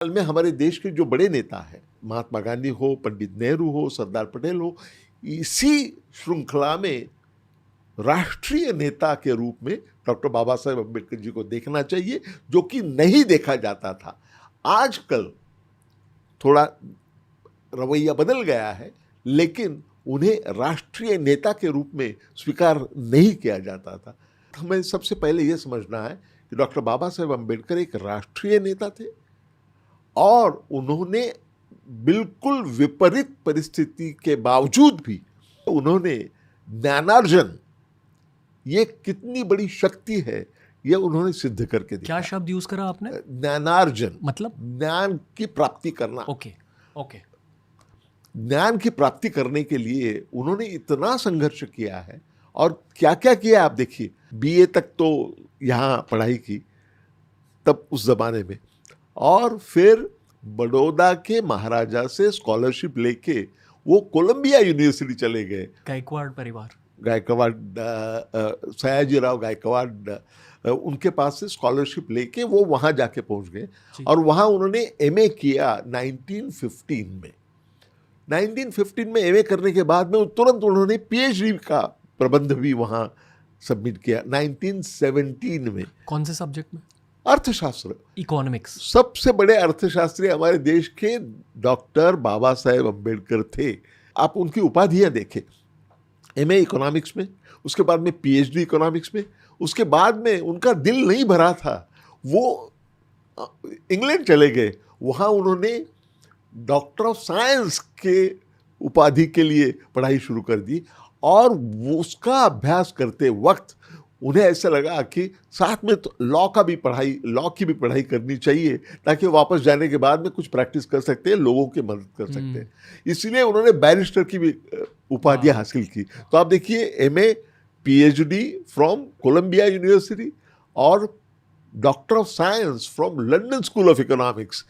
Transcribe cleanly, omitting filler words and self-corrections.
हाल में हमारे देश के जो बड़े नेता हैं, महात्मा गांधी हो, पंडित नेहरू हो, सरदार पटेल हो, इसी श्रृंखला में राष्ट्रीय नेता के रूप में डॉक्टर बाबा साहेब अम्बेडकर जी को देखना चाहिए, जो कि नहीं देखा जाता था। आजकल थोड़ा रवैया बदल गया है, लेकिन उन्हें राष्ट्रीय नेता के रूप में स्वीकार नहीं किया जाता था। हमें सबसे पहले यह समझना है कि डॉक्टर बाबा साहेब अम्बेडकर एक राष्ट्रीय नेता थे और उन्होंने बिल्कुल विपरीत परिस्थिति के बावजूद भी उन्होंने ज्ञानार्जन, ये कितनी बड़ी शक्ति है, ये उन्होंने सिद्ध करके दिखाया। क्या शब्द यूज करा आपने? ज्ञानार्जन, मतलब ज्ञान की प्राप्ति करना। Okay okay. ज्ञान की प्राप्ति करने के लिए उन्होंने इतना संघर्ष किया है और क्या क्या किया आप देखिए। बीए तक तो यहाँ पढ़ाई की तब उस जमाने में, और फिर बड़ौदा के महाराजा से स्कॉलरशिप लेके वो कोलंबिया यूनिवर्सिटी चले गए। गायकवाड़ परिवार, गायकवाड़, सयाजीराव गायकवाड़, उनके पास से स्कॉलरशिप लेके वो वहाँ जाके पहुँच गए और वहाँ उन्होंने एमए किया 1915 में। 1915 में एमए करने के बाद में तुरंत उन्होंने पीएचडी का प्रबंध भी वहाँ सबमिट किया 1917 में। कौन से सब्जेक्ट में? अर्थशास्त्र, इकोनॉमिक्स। सबसे बड़े अर्थशास्त्री हमारे देश के डॉक्टर बाबा साहेब अम्बेडकर थे। आप उनकी उपाधियां देखें, एमए इकोनॉमिक्स में, उसके बाद में पीएचडी इकोनॉमिक्स में, उसके बाद में उनका दिल नहीं भरा था, वो इंग्लैंड चले गए। वहाँ उन्होंने डॉक्टर ऑफ साइंस के उपाधि के लिए पढ़ाई शुरू कर दी और उसका अभ्यास करते वक्त उन्हें ऐसा लगा कि साथ में तो लॉ की भी पढ़ाई करनी चाहिए, ताकि वापस जाने के बाद में कुछ प्रैक्टिस कर सकते हैं, लोगों की मदद कर सकते हैं। इसलिए उन्होंने बैरिस्टर की भी उपाधि हासिल की। तो आप देखिए, MA, PhD from Columbia University और doctor of science from London School of economics.